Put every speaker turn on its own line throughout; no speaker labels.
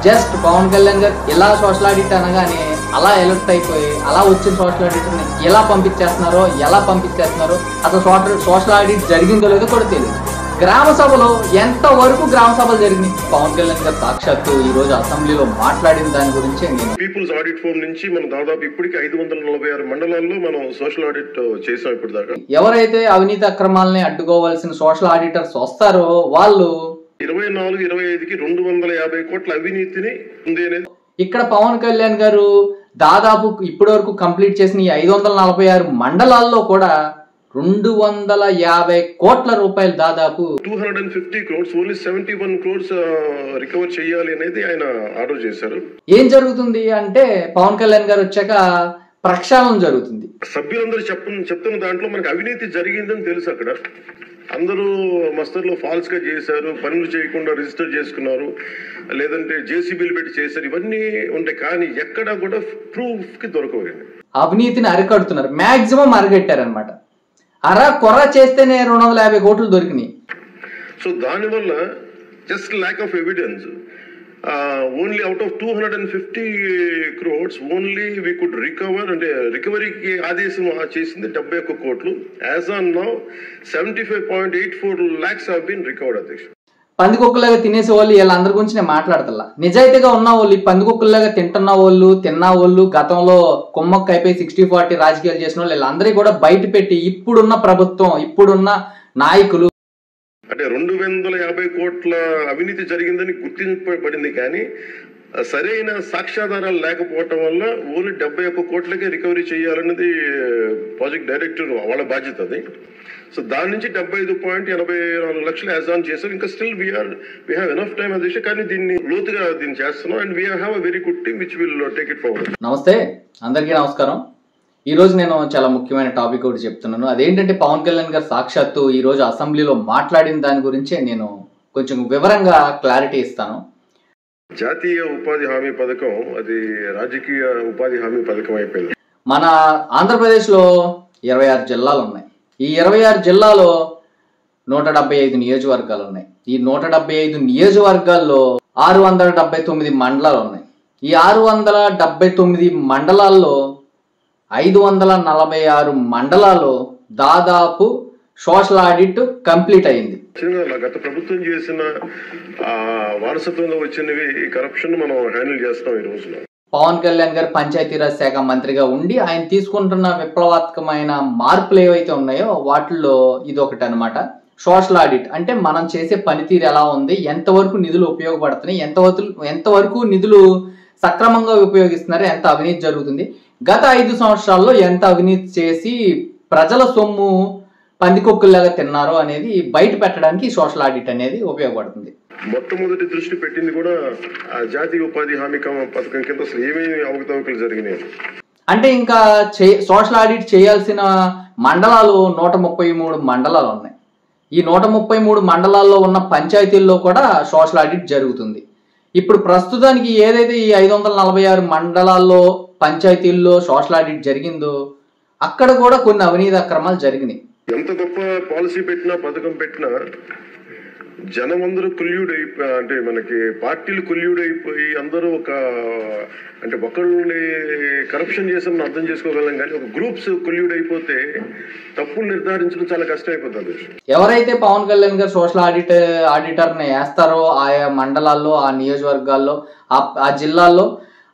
Just Pawan Kalyan గారు ఇలా social audit అనగానే అలా ఎలర్ట్ అయిపోయి అలా వచ్చిన సోషల్ ఆడిట్ని ఎలా పంపించేస్తున్నారో అసలు సోషల్ ఆడిట్ జరిగిందో లేదో కూడా తెలియదు. గ్రామ సభలో ఎంతవరకు గ్రామ సభలు జరిగినాయి? పవన్ కళ్యాణ్ గారు సాక్షాత్తు ఈ రోజు అసెంబ్లీలో మాట్లాడిన దాని గురించి నేను
పీపుల్స్ ఆడిట్ ఫోరం నుంచి మనం దాదాపు ఇప్పటికి 546 మండలాల్లో మనం సోషల్ ఆడిట్ చేసాం ఇప్పుడు దాకా.
ఎవరైతే అవినీతి అక్రమాలని అడ్డుకోవాల్సిన సోషల్ ఆడిటర్స్ వస్తారో వాళ్ళు
24-25కి 250 కోట్ల అవినీతిని ఉంది అనేది.
ఇక్కడ పవన్ కళ్యాణ్ గారు దాదాపు ఇప్పటి వరకు కంప్లీట్ చేసిన ఈ 546 మండలాల్లో కూడా 250 కోట్ల రూపాయలు దాదాపు
250 crores ఓన్లీ 71 crores రికవర్ చేయాలి అనేది ఆయన ఆర్డర్ చేశారు.
ఏం జరుగుతుంది అంటే పవన్ కళ్యాణ్ గారు వచ్చాక ప్రక్షాళన జరుగుతుంది.
సభ్యులందరూ చెప్తున్న దాంట్లో మనకి అవినీతి జరిగిందని తెలుసు. అక్కడ అందరూ మస్తర్లో ఫాల్స్ గా చేశారు, పనులు చేయకుండా రిజిస్టర్ చేసుకున్నారు, లేదంటే జేసీబీలు పెట్టి చేశారు, ఇవన్నీ ఉంటాయి. కానీ ఎక్కడా కూడా ప్రూఫ్ కి దొరకవండి.
అవినీతిని అరికడుతున్నారు, మాక్సిమం అరికట్టారనమాట. కొర చేస్తేనే 250 కోట్లు దొరికినాయి.
సో దానివల్ల just lack of evidence, only out of 250 crores only we could recover, అంటే రికవరీకి ఆదేశం చేసింది 71 కోట్లు. As on now 75.84 lakhs have been recovered. అధ్యక్ష,
పందికొక్కులాగా తినేసే వాళ్ళు వీళ్ళందరి గురించి నేను మాట్లాడతల్లా. నిజాయితీగా ఉన్న వాళ్ళు, పందికొక్కులాగా తిన్న వాళ్ళు, గతంలో కొమ్మక్క అయిపోయి 60-40 రాజకీయాలు చేసిన వాళ్ళు వీళ్ళందరికీ కూడా బయట పెట్టి ఇప్పుడున్న ప్రభుత్వం, ఇప్పుడున్న నాయకులు
అంటే 250 కోట్ల అవినీతి జరిగిందని గుర్తింపబడింది. కానీ సరైన సాక్ష్యాధారాలు లేకపోవటం వల్ల ఓన్లీ 71 కోట్లకే రికవరీ చేయాలన్నది ప్రాజెక్ట్ డైరెక్టర్ వాళ్ళ బాధ్యత అది. సో దాని నుంచి 75.84 లక్షలు యాజ్ ఆన్ చేశారు. ఇంకా still we have enough time అధ్యక్ష, కానీ దీన్ని లోతుగా దీన్ని చేస్తున్నాం. And we have a very good team which will take it forward.
నమస్తే, అందరికీ నమస్కారం. ఈ రోజు నేను చాలా ముఖ్యమైన టాపిక్ ఒకటి చెప్తున్నాను. అదేంటంటే పవన్ కళ్యాణ్ గారు సాక్షాత్తు ఈ రోజు అసెంబ్లీలో మాట్లాడిన దాని గురించే నేను కొంచెం వివరంగా క్లారిటీ ఇస్తాను.
జాతీయ ఉపాధి హామీ పథకం అది రాజకీయ ఉపాధి హామీ పథకం అయిపోయింది.
మన ఆంధ్రప్రదేశ్లో 26 జిల్లాలు ఉన్నాయి. ఈ 26 జిల్లాలో 175 నియోజకవర్గాలు ఉన్నాయి. ఈ 175 నియోజకవర్గాల్లో 679 మండలాలు ఉన్నాయి. ఈ 679 మండలాల్లో 546 మండలాలు దాదాపు సోషల్ ఆడిట్ కంప్లీట్ అయింది.
గత ప్రభుత్వం చేసిన వారసత్వంగా వచ్చినవి కరప్షన్ మనం హ్యాండిల్ చేస్తాం ఈ రోజున.
పవన్ కళ్యాణ్ గారు పంచాయతీరాజ్ శాఖ మంత్రిగా ఉండి ఆయన తీసుకుంటున్న విప్లవాత్మకమైన మార్పులు ఏవైతే ఉన్నాయో వాటిల్లో ఇది ఒకటి అనమాట. సోషల్ ఆడిట్ అంటే మనం చేసే పనితీరు ఎలా ఉంది, ఎంతవరకు నిధులు ఉపయోగపడుతున్నాయి, ఎంతవరకు నిధులు సక్రమంగా ఉపయోగిస్తున్నారు, ఎంత అవినీతి జరుగుతుంది, గత 5 సంవత్సరాల్లో ఎంత అవినీతి చేసి ప్రజల సొమ్ము పందికొక్కుల్లాగా తిన్నారో అనేది బయట పెట్టడానికి సోషల్ ఆడిట్ అనేది ఉపయోగపడుతుంది.
మొట్టమొదటి దృష్టి పెట్టింది కూడా జాతీయ ఉపాధి హామీ పథకం కింద అసలు ఏమేమి అవకతవకలు జరిగినాయి
అంటే ఇంకా సోషల్ ఆడిట్ చేయాల్సిన మండలాలు 133 మండలాలు ఉన్నాయి. ఈ 133 మండలాల్లో ఉన్న పంచాయతీల్లో కూడా సోషల్ ఆడిట్ జరుగుతుంది. ఇప్పుడు ప్రస్తుతానికి ఏదైతే ఈ 546 మండలాల్లో పంచాయతీల్లో సోషల్ ఆడిట్ జరిగిందో అక్కడ కూడా కొన్ని అవినీతి అక్రమాలు జరిగినాయి.
ఎంత గొప్ప పాలసీ పెట్టినా పథకం పెట్టినా జనం అందరూ కొల్యూడ్ అయిపోయి, అంటే మనకి పార్టీలు కొల్యూడ్ అయిపోయి అందరూ అంటే ఒకళ్ళని కరప్షన్ చేసామని అర్థం చేసుకోగలం, కానీ ఒక గ్రూప్స్ కొల్యూడ్ అయిపోతే తప్పులు నిర్ధారించడం చాలా కష్టం అయిపోతుంది.
ఎవరైతే పవన్ కళ్యాణ్ గారు సోషల్ ఆడిటర్ని వేస్తారో ఆయా మండలాల్లో, ఆ నియోజకవర్గాల్లో, ఆ జిల్లాల్లో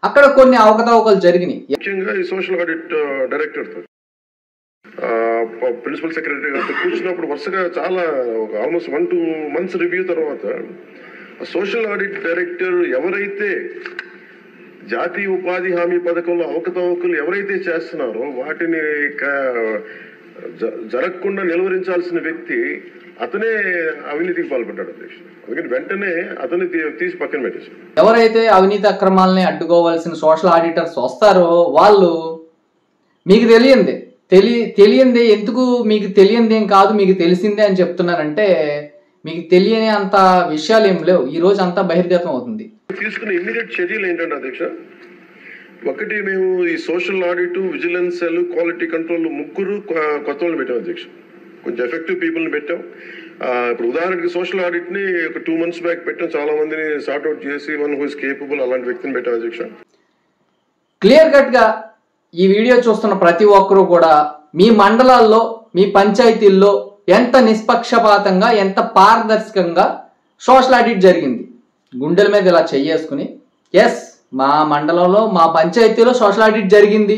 అక్కడ కొన్ని అవకతవకలు జరిగినాయి.
ముఖ్యంగా ఈ సోషల్ ఆడిట్ డైరెక్టర్ తో ప్రిన్సిపల్ సెక్రటరీ గారితో కూర్చున్నప్పుడు వరుసగా చాలా ఆల్మోస్ట్ 1-2 months రివ్యూ తర్వాత సోషల్ ఆడిట్ డైరెక్టర్ ఎవరైతే జాతీయ ఉపాధి హామీ పథకంలో అవకతవకలు ఎవరైతే చేస్తున్నారో వాటిని జరగకుండా నిలువరించాల్సిన వ్యక్తి అతనే అవినీతికి పాల్పడ్డాడు అధ్యక్షుడు. అందుకని వెంటనే అతన్ని తీసి పక్కన పెట్టేసి
ఎవరైతే అవినీతి అక్రమాలని అడ్డుకోవాల్సిన సోషల్ ఆడిటర్స్ వస్తారో వాళ్ళు మీకు తెలియంది ఎందుకు మీకు తెలియంది ఏం కాదు, మీకు తెలిసిందే అని చెప్తున్నారంటే మీకు తెలియని అంత విషయాలు ఏం లేవు. ఈ రోజు అంతా బహిర్గతం అవుతుంది.
తీసుకున్న ఇమ్మీడియట్ చర్యలు ఏంటంటే అధ్యక్ష, ఒకటి మేము ఈ social audit, vigilance cell, quality control 3 కొత్త వాళ్ళు పెట్టాం అధ్యక్ష. కొంచెం ఎఫెక్టివ్ పీపుల్ని పెట్టాం. ఇప్పుడు ఉదాహరణకి సోషల్ ఆడిట్ ని ఒక 2 months బ్యాక్ పెట్టాం, చాలా మందిని సార్ట్అవుట్ చేసి వన్ హూ ఇస్ కేపబుల్ అలాంటి వ్యక్తిని పెట్టాం అధ్యక్ష.
క్లియర్ కట్ గా ఈ వీడియో చూస్తున్న ప్రతి ఒక్కరూ కూడా మీ మండలాల్లో మీ పంచాయతీల్లో ఎంత నిష్పక్షపాతంగా ఎంత పారదర్శకంగా సోషల్ ఆడిట్ జరిగింది గుండెల మీద ఇలా చెయ్యేసుకుని ఎస్ మా మండలంలో మా పంచాయతీలో సోషల్ ఆడిట్ జరిగింది,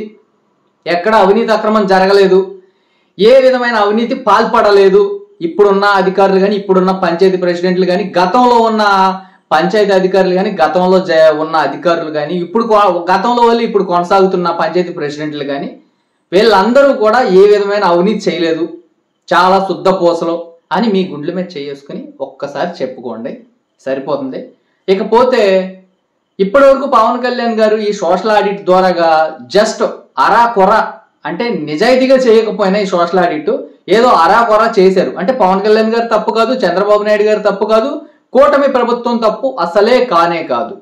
ఎక్కడ అవినీతి అక్రమం జరగలేదు, ఏ విధమైన అవినీతి పాల్పడలేదు, ఇప్పుడున్న అధికారులు కానీ ఇప్పుడున్న పంచాయతీ ప్రెసిడెంట్లు కానీ గతంలో ఉన్న పంచాయతీ అధికారులు కానీ గతంలో ఉన్న అధికారులు కానీ ఇప్పుడు గతంలో వాళ్ళు ఇప్పుడు కొనసాగుతున్న పంచాయతీ ప్రెసిడెంట్లు కానీ వీళ్ళందరూ కూడా ఏ విధమైన అవినీతి చేయలేదు, చాలా శుద్ధ పూసలు అని మీ గుండెల మీద చేసుకుని ఒక్కసారి చెప్పుకోండి, సరిపోతుంది. ఇకపోతే ఇప్పటి వరకు పవన్ కళ్యాణ్ గారు ఈ సోషల్ ఆడిట్ ద్వారాగా జస్ట్ అరా కొర అంటే నిజాయితీగా చేయకపోయినా ఈ సోషల్ ఆడిట్ ఏదో అరా కొర చేశారు అంటే పవన్ కళ్యాణ్ గారు తప్పు కాదు, చంద్రబాబు నాయుడు గారు తప్పు కాదు, కూటమి ప్రభుత్వం తప్పు అసలే కానే కాదు.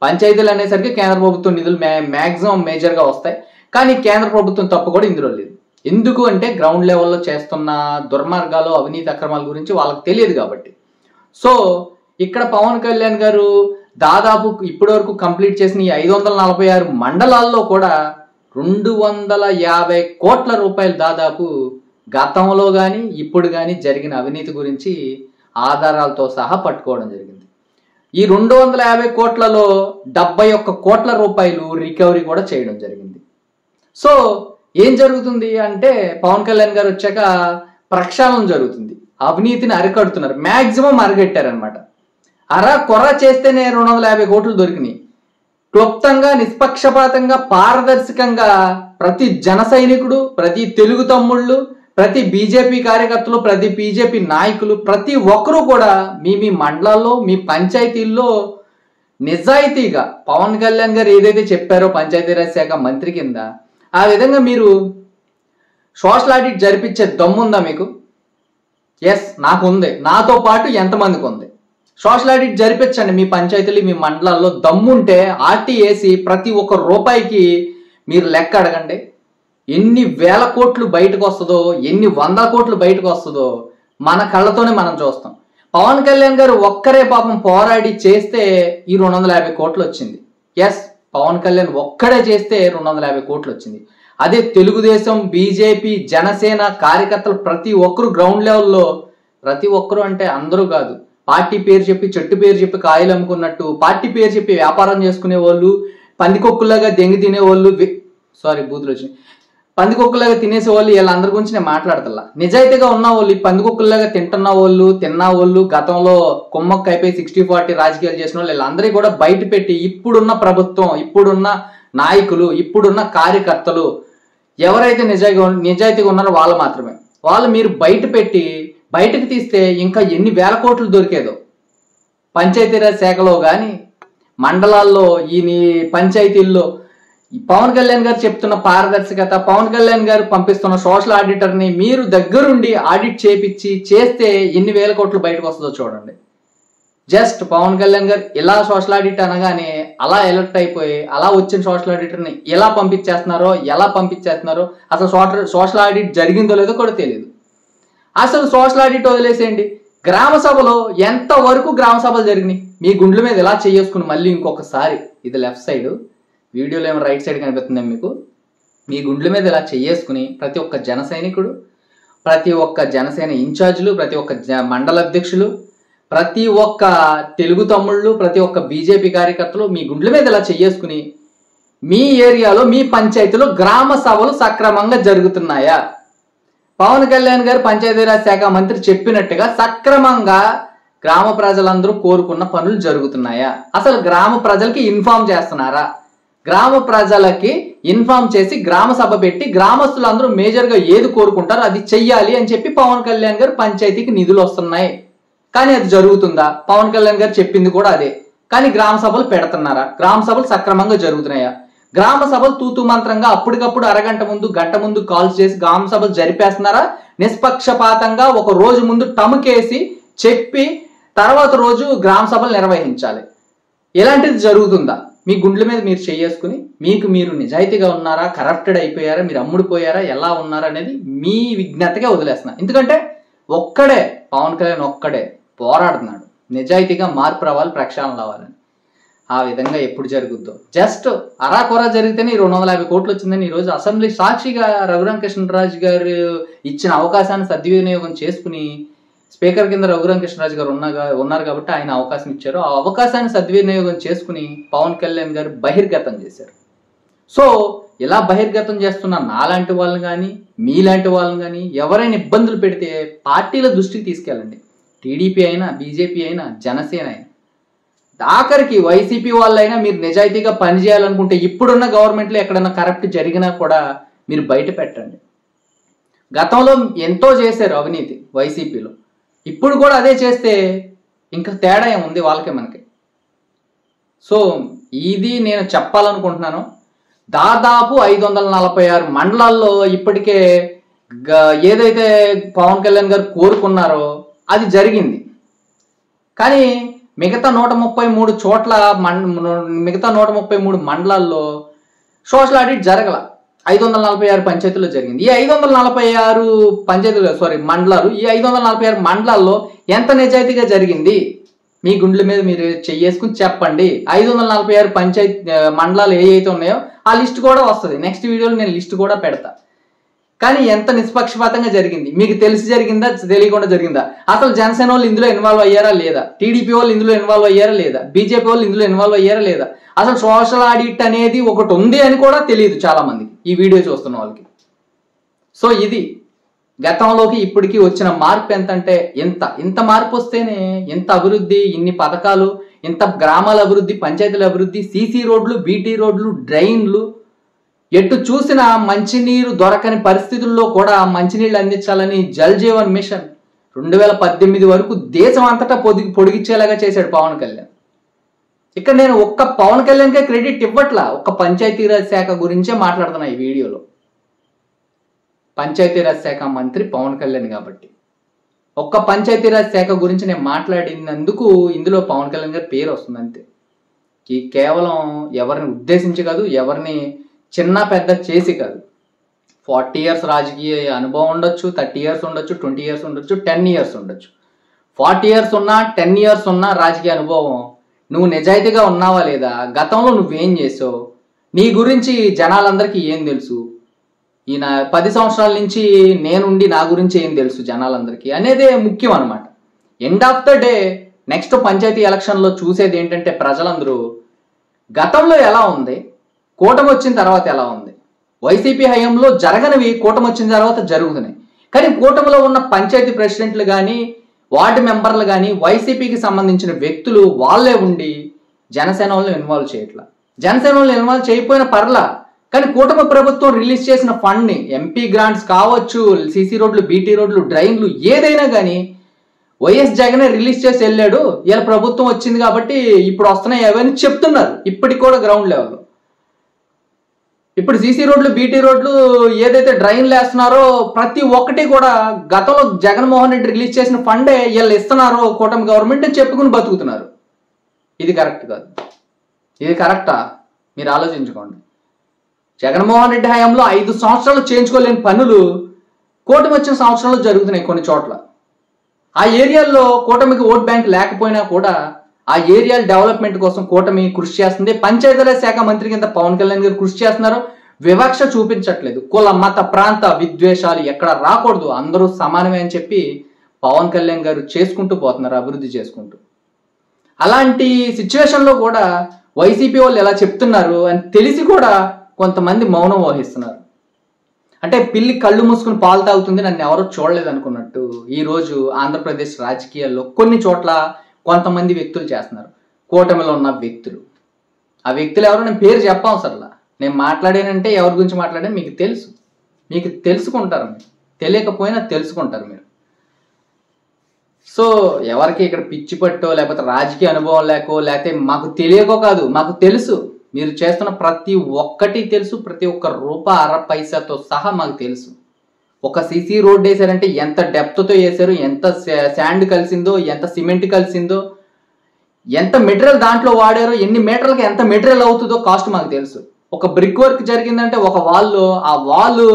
పంచాయతీలు అనేసరికి కేంద్ర ప్రభుత్వం నిధులు మ్యాక్సిమం మేజర్గా వస్తాయి, కానీ కేంద్ర ప్రభుత్వం తప్పు కూడా ఇందులో లేదు. ఎందుకు అంటే గ్రౌండ్ లెవెల్లో చేస్తున్న దుర్మార్గాలు అవినీతి అక్రమాల గురించి వాళ్ళకి తెలియదు కాబట్టి. సో ఇక్కడ పవన్ కళ్యాణ్ గారు దాదాపు ఇప్పటి వరకు కంప్లీట్ చేసిన ఈ 546 మండలాల్లో కూడా 250 కోట్ల రూపాయలు దాదాపు గతంలో కానీ ఇప్పుడు కానీ జరిగిన అవినీతి గురించి ఆధారాలతో సహా పట్టుకోవడం జరిగింది. ఈ 250 కోట్లలో 71 కోట్ల రూపాయలు రికవరీ కూడా చేయడం జరిగింది. సో ఏం జరుగుతుంది అంటే పవన్ కళ్యాణ్ గారు వచ్చాక ప్రక్షాళన జరుగుతుంది, అవినీతిని అరికడుతున్నారు, మ్యాక్సిమం అరికట్టారనమాట. అరా కొర చేస్తేనే 250 కోట్లు దొరికినాయి. క్లుప్తంగా నిష్పక్షపాతంగా పారదర్శకంగా ప్రతి జన సైనికుడు, ప్రతి తెలుగు తమ్ముళ్ళు, ప్రతి బీజేపీ కార్యకర్తలు, ప్రతి బీజేపీ నాయకులు, ప్రతి ఒక్కరూ కూడా మీ మీ మండలాల్లో మీ పంచాయతీల్లో నిజాయితీగా పవన్ కళ్యాణ్ గారు ఏదైతే చెప్పారో పంచాయతీరాజ్ శాఖ మంత్రి కింద ఆ విధంగా మీరు సోషల్ ఆడిట్ జరిపించే దమ్ముందా మీకు? ఎస్ నాకు ఉంది, నాతో పాటు ఎంతమందికి ఉంది. సోషల్ ఆడిట్ జరిపించండి మీ పంచాయతీలు మీ మండలాల్లో. దమ్ముంటే ఆర్టీ వేసి ప్రతి ఒక్క రూపాయికి మీరు లెక్క అడగండి. ఎన్ని వేల కోట్లు బయటకు వస్తుందో, ఎన్ని 100 కోట్లు బయటకు వస్తుందో మన కళ్ళతోనే మనం చూస్తాం. పవన్ కళ్యాణ్ గారు ఒక్కరే పాపం పోరాడి చేస్తే ఈ 250 కోట్లు వచ్చింది. ఎస్ పవన్ కళ్యాణ్ ఒక్కడే చేస్తే 250 కోట్లు వచ్చింది. అదే తెలుగుదేశం, బీజేపీ, జనసేన కార్యకర్తలు ప్రతి ఒక్కరు గ్రౌండ్ లెవెల్లో, ప్రతి ఒక్కరు అంటే అందరూ కాదు, పార్టీ పేరు చెప్పి చెట్టు పేరు చెప్పి కాయలు అమ్ముకున్నట్టు పార్టీ పేరు చెప్పి వ్యాపారం చేసుకునే వాళ్ళు, పందికొక్కులాగా దెంగి తినేవాళ్ళు, బూతులు వచ్చినాయి, పందికొక్కులాగా తినేసే వాళ్ళు, వీళ్ళందరి గురించి నేను మాట్లాడతల్లా. నిజాయితీగా ఉన్న వాళ్ళు, పందికొక్కులాగా తింటున్న వాళ్ళు, తిన్న వాళ్ళు, గతంలో కొమ్మక్కు అయిపోయి 60-40 రాజకీయాలు చేసిన వాళ్ళు, వీళ్ళందరికీ కూడా బయట పెట్టి ఇప్పుడున్న ప్రభుత్వం, ఇప్పుడున్న నాయకులు, ఇప్పుడున్న కార్యకర్తలు ఎవరైతే నిజాయితీగా ఉన్నారో వాళ్ళు మాత్రమే, వాళ్ళు మీరు బయట పెట్టి బయటకు తీస్తే ఇంకా ఎన్ని వేల కోట్లు దొరికేదో. పంచాయతీరాజ్ శాఖలో కానీ మండలాల్లో ఈ పంచాయతీల్లో పవన్ కళ్యాణ్ గారు చెప్తున్న పారదర్శకత, పవన్ కళ్యాణ్ గారు పంపిస్తున్న సోషల్ ఆడిటర్ని మీరు దగ్గరుండి ఆడిట్ చేపించి చేస్తే ఎన్ని వేల కోట్లు బయటకు వస్తుందో చూడండి. జస్ట్ పవన్ కళ్యాణ్ గారు ఇలా సోషల్ ఆడిట్ అనగానే అలా ఎలర్ట్ అయిపోయి అలా వచ్చిన సోషల్ ఆడిటర్ని ఎలా పంపించేస్తున్నారో అసలు సోషల్ ఆడిట్ జరిగిందో లేదో కూడా తెలియదు. అసలు సోషల్ ఆడిట్ వదిలేసేయండి, గ్రామ సభలో ఎంతవరకు గ్రామ సభలు జరిగినాయి మీ గుండెల మీద ఎలా చేసుకుని మళ్ళీ ఇంకొకసారి, ఇది లెఫ్ట్ సైడ్ వీడియోలో ఏమో రైట్ సైడ్ కనిపిస్తుంది మీకు, మీ గుండెల మీద ఇలా చేసుకుని ప్రతి ఒక్క జన సైనికుడు, ప్రతి ఒక్క జనసేన ఇన్ఛార్జీలు, ప్రతి ఒక్క మండల అధ్యక్షులు, ప్రతి ఒక్క తెలుగు తమ్ముళ్ళు, ప్రతి ఒక్క బీజేపీ కార్యకర్తలు మీ గుండెల మీద ఇలా చేసుకుని మీ ఏరియాలో మీ పంచాయతీలో గ్రామ సభలు సక్రమంగా జరుగుతున్నాయా? పవన్ కళ్యాణ్ గారు పంచాయతీరాజ్ శాఖ మంత్రి చెప్పినట్టుగా సక్రమంగా గ్రామ ప్రజలందరూ కోరుకున్న పనులు జరుగుతున్నాయా? అసలు గ్రామ ప్రజలకి ఇన్ఫార్మ్ చేస్తున్నారా? గ్రామ ప్రజలకి ఇన్ఫార్మ్ చేసి గ్రామ సభ పెట్టి గ్రామస్తులందరూ మేజర్గా ఏది కోరుకుంటారో అది చెయ్యాలి అని చెప్పి పవన్ కళ్యాణ్ గారు పంచాయతీకి నిధులు వస్తున్నాయి, కానీ అది జరుగుతుందా? పవన్ కళ్యాణ్ గారు చెప్పింది కూడా అదే, కానీ గ్రామ సభలు పెడుతున్నారా? గ్రామ సభలు సక్రమంగా జరుగుతున్నాయా? గ్రామ సభలు తూతు మంత్రంగా అప్పటికప్పుడు అరగంట ముందు గంట ముందు కాల్స్ చేసి గ్రామ సభలు జరిపేస్తున్నారా? నిష్పక్షపాతంగా ఒక రోజు ముందు టముకేసి చెప్పి తర్వాత రోజు గ్రామ సభలు నిర్వహించాలి. ఇలాంటిది జరుగుతుందా? మీ గుండెల మీద మీరు చేసుకుని మీకు మీరు నిజాయితీగా ఉన్నారా, కరప్టెడ్ అయిపోయారా, మీరు అమ్ముడుపోయారా, ఎలా ఉన్నారా అనేది మీ విజ్ఞతగా వదిలేస్తున్నా. ఎందుకంటే ఒక్కడే పవన్ కళ్యాణ్ ఒక్కడే పోరాడుతున్నాడు, నిజాయితీగా మార్పు రావాలి, ప్రక్షాళన రావాలని. ఆ విధంగా ఎప్పుడు జరుగుద్దో, జస్ట్ అరాకొరా జరిగితేనే 250 కోట్లు వచ్చిందని ఈరోజు అసెంబ్లీ సాక్షిగా రఘురామకృష్ణరాజు గారు ఇచ్చిన అవకాశాన్ని సద్వినియోగం చేసుకుని, స్పీకర్ కింద రఘురామకృష్ణరాజు గారు ఉన్నారు కాబట్టి ఆయన అవకాశం ఇచ్చారు. ఆ అవకాశాన్ని సద్వినియోగం చేసుకుని పవన్ కళ్యాణ్ గారు బహిర్గతం చేశారు. సో ఇలా బహిర్గతం చేస్తున్న నాలాంటి వాళ్ళని కానీ మీలాంటి వాళ్ళని కానీ ఎవరైనా ఇబ్బందులు పెడితే పార్టీల దృష్టికి తీసుకెళ్ళండి. టీడీపీ అయినా, బీజేపీ అయినా, జనసేన అయినా, ఆఖరికి వైసీపీ వాళ్ళైనా మీరు నిజాయితీగా పనిచేయాలనుకుంటే ఇప్పుడున్న గవర్నమెంట్లో ఎక్కడన్నా కరప్ట్ జరిగినా కూడా మీరు బయట పెట్టండి. గతంలో ఎంతో చేశారు అవినీతి వైసీపీలో, ఇప్పుడు కూడా అదే చేస్తే ఇంకా తేడా ఏముంది వాళ్ళకే మనకి. సో ఇది నేను చెప్పాలనుకుంటున్నాను. దాదాపు 546 మండలాల్లో ఇప్పటికే ఏదైతే పవన్ కళ్యాణ్ గారు కోరుకున్నారో అది జరిగింది. కానీ మిగతా 133 చోట్ల మిగతా 133 మండలాల్లో సోషల్ ఆడిట్ జరగల. 546 పంచాయతీల్లో జరిగింది. ఈ 546 మండలాలు, ఈ 546 మండలాల్లో ఎంత నిజాయితీగా జరిగింది మీ గుండెల మీద మీరు చెయ్యేసుకుని చెప్పండి. 546 పంచాయతీ మండలాలు ఏవైతే ఉన్నాయో ఆ లిస్ట్ కూడా వస్తుంది. నెక్స్ట్ వీడియోలో నేను లిస్ట్ కూడా పెడతా. కానీ ఎంత నిష్పక్షపాతంగా జరిగింది, మీకు తెలిసి జరిగిందా, తెలియకుండా జరిగిందా, అసలు జనసేన వాళ్ళు ఇందులో ఇన్వాల్వ్ అయ్యారా లేదా, టీడీపీ వాళ్ళు ఇందులో ఇన్వాల్వ్ అయ్యారా లేదా, బీజేపీ వాళ్ళు ఇందులో ఇన్వాల్వ్ అయ్యారా లేదా, అసలు సోషల్ ఆడిట్ అనేది ఒకటి ఉంది అని కూడా తెలియదు చాలా మందికి ఈ వీడియో చూస్తున్న వాళ్ళకి. సో ఇది గతంలోకి ఇప్పటికీ వచ్చిన మార్పు ఎంతంటే ఇంత మార్పు వస్తేనే ఇంత అభివృద్ధి, ఇన్ని పథకాలు, ఇంత గ్రామాల అభివృద్ధి, పంచాయతీల అభివృద్ధి, సీసీ రోడ్లు, బీటీ రోడ్లు, డ్రైన్లు, ఎటు చూసిన మంచినీరు దొరకని పరిస్థితుల్లో కూడా మంచినీళ్ళు అందించాలని జల్ జీవన్ మిషన్ 2018 వరకు దేశం అంతటా పొడిగించేలాగా చేశాడు పవన్ కళ్యాణ్. ఇక్కడ నేను ఒక్క పవన్ కళ్యాణ్కే క్రెడిట్ ఇవ్వట్లా, ఒక్క పంచాయతీరాజ్ శాఖ గురించే మాట్లాడుతున్నా ఈ వీడియోలో. పంచాయతీరాజ్ శాఖ మంత్రి పవన్ కళ్యాణ్ కాబట్టి ఒక్క పంచాయతీరాజ్ శాఖ గురించి నేను మాట్లాడినందుకు ఇందులో పవన్ కళ్యాణ్ గారి పేరు వస్తుంది అంతే. ఈ కేవలం ఎవరిని ఉద్దేశించి కాదు, ఎవరిని చిన్న పెద్ద చేసి కాదు. 40 years రాజకీయ అనుభవం ఉండొచ్చు, 30 years ఉండొచ్చు, 20 years ఉండొచ్చు, 10 years ఉండొచ్చు. 40 years ఉన్నా, 10 years ఉన్నా రాజకీయ అనుభవం, నువ్వు నిజాయితీగా ఉన్నావా లేదా, గతంలో నువ్వేం చేసావు, నీ గురించి జనాలందరికీ ఏం తెలుసు, ఈయన 10 సంవత్సరాల నుంచి నేనుండి నా గురించి ఏం తెలుసు జనాలందరికీ అనేదే ముఖ్యం అనమాట. End of the day next panchayati ఎలక్షన్లో చూసేది ఏంటంటే ప్రజలందరూ గతంలో ఎలా ఉంది, కూటమి వచ్చిన తర్వాత ఎలా ఉంది, వైసీపీ హయాంలో జరగనివి కూటమి వచ్చిన తర్వాత జరుగుతున్నాయి. కానీ కూటమిలో ఉన్న పంచాయతీ ప్రెసిడెంట్లు కానీ, వార్డు మెంబర్లు కానీ, వైసీపీకి సంబంధించిన వ్యక్తులు వాళ్ళే ఉండి జనసేన వాళ్ళని ఇన్వాల్వ్ చేయట్లా. జనసేన వాళ్ళని ఇన్వాల్వ్ చేయకపోయినా పర్లా, కానీ కూటమి ప్రభుత్వం రిలీజ్ చేసిన ఫండ్ని, ఎంపీ గ్రాంట్స్ కావచ్చు, సీసీ రోడ్లు, బీటీ రోడ్లు, డ్రైన్లు, ఏదైనా కానీ వైఎస్ జగనే రిలీజ్ చేసి వెళ్ళాడు. ఇలా ప్రభుత్వం వచ్చింది కాబట్టి ఇప్పుడు వస్తున్నాయి అవన్నీ చెప్తున్నారు ఇప్పటికి కూడా గ్రౌండ్ లెవెల్లో. ఇప్పుడు సీసీ రోడ్లు, బీటీ రోడ్లు, ఏదైతే డ్రైన్లు వేస్తున్నారో ప్రతి ఒక్కటి కూడా గతంలో జగన్మోహన్ రెడ్డి రిలీజ్ చేసిన ఫండే వీళ్ళు ఇస్తున్నారో కూటమి గవర్నమెంట్ అని చెప్పుకుని బతుకుతున్నారు. ఇది కరెక్ట్ కాదు. ఇది కరెక్టా మీరు ఆలోచించుకోండి. జగన్మోహన్ రెడ్డి హయాంలో 5 సంవత్సరాలు చేయించుకోలేని పనులు కూటమి వచ్చిన సంవత్సరాలు జరుగుతున్నాయి కొన్ని చోట్ల. ఆ ఏరియాల్లో కూటమికి ఓట్ బ్యాంక్ లేకపోయినా కూడా ఆ ఏరియాల డెవలప్మెంట్ కోసం కూటమి కృషి చేస్తుంది. పంచాయతీరాజ్ శాఖ మంత్రి కింద పవన్ కళ్యాణ్ గారు కృషి చేస్తున్నారు. వివక్ష చూపించట్లేదు. కుల, మత, ప్రాంత విద్వేషాలు ఎక్కడ రాకూడదు, అందరూ సమానమే అని చెప్పి పవన్ కళ్యాణ్ గారు చేసుకుంటూ పోతున్నారు, అభివృద్ధి చేసుకుంటూ. అలాంటి సిచ్యువేషన్లో కూడా వైసీపీ వాళ్ళు ఎలా చెప్తున్నారు అని తెలిసి కూడా కొంతమంది మౌనం వహిస్తున్నారు. అంటే పిల్లి కళ్ళు మూసుకుని పాలు తాగుతుంది, నన్ను ఎవరో చూడలేదు అనుకున్నట్టు ఈరోజు ఆంధ్రప్రదేశ్ రాజకీయాల్లో కొన్ని చోట్ల కొంతమంది వ్యక్తులు చేస్తున్నారు. కూటమిలో ఉన్న వ్యక్తులు, ఆ వ్యక్తులు ఎవరో నేను పేరు చెప్పవసరలా. నేను మాట్లాడానంటే ఎవరి గురించి మాట్లాడాను మీకు తెలుసు, మీకు తెలుసుకుంటారు, మీరు తెలియకపోయినా తెలుసుకుంటారు మీరు. సో ఎవరికి ఇక్కడ పిచ్చి పట్టో లేకపోతే రాజకీయ అనుభవం లేకపోతే మాకు తెలియకో కాదు, మాకు తెలుసు. మీరు చేస్తున్న ప్రతి ఒక్కటి తెలుసు, ప్రతి ఒక్క రూపాయి అర పైసాతో సహా మాకు తెలుసు. ఒక సీసీ రోడ్ వేసారంటే ఎంత డెప్త్తో వేసారు, ఎంత శాండ్ కలిసిందో, ఎంత సిమెంట్ కలిసిందో, ఎంత మెటీరియల్ దాంట్లో వాడారో, ఎన్ని మీటర్లకి ఎంత మెటీరియల్ అవుతుందో కాస్ట్ మాకు తెలుసు. ఒక బ్రిక్ వర్క్ జరిగిందంటే ఒక వాల్, ఆ వాల్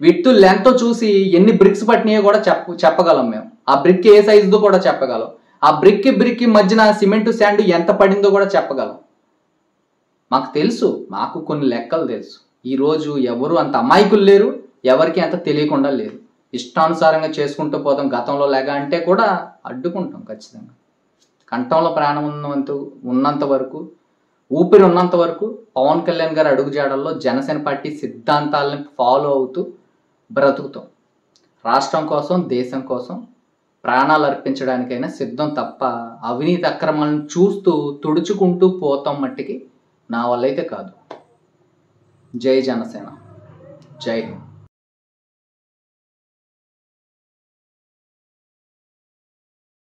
విడ్త్ లెంత్ చూసి ఎన్ని బ్రిక్స్ పట్టినాయో కూడా చెప్పగలం మేము. ఆ బ్రిక్ ఏ సైజుదో కూడా చెప్పగలం. ఆ బ్రిక్ మధ్యన సిమెంట్ శాండ్ ఎంత పడిందో కూడా చెప్పగలం. మాకు తెలుసు, మాకు కొన్ని లెక్కలు తెలుసు. ఈరోజు ఎవరు అంత అమాయకులు లేరు, ఎవరికి అంత తెలియకుండా లేరు. ఇష్టానుసారంగా చేసుకుంటూ పోతాం. గతంలో లేక అంటే కూడా అడ్డుకుంటాం ఖచ్చితంగా. కంఠంలో ప్రాణం ఉన్నంత వరకు, ఊపిరి ఉన్నంత వరకు పవన్ కళ్యాణ్ గారు అడుగుజాడల్లో జనసేన పార్టీ సిద్ధాంతాలను ఫాలో అవుతూ బ్రతుకుతాం. రాష్ట్రం కోసం, దేశం కోసం ప్రాణాలు అర్పించడానికైనా సిద్ధం తప్ప అవినీతి అక్రమాలను చూస్తూ తుడుచుకుంటూ పోతాం మట్టికి నా వల్ల అయితే కాదు. జై జనసేన, జై హింద్.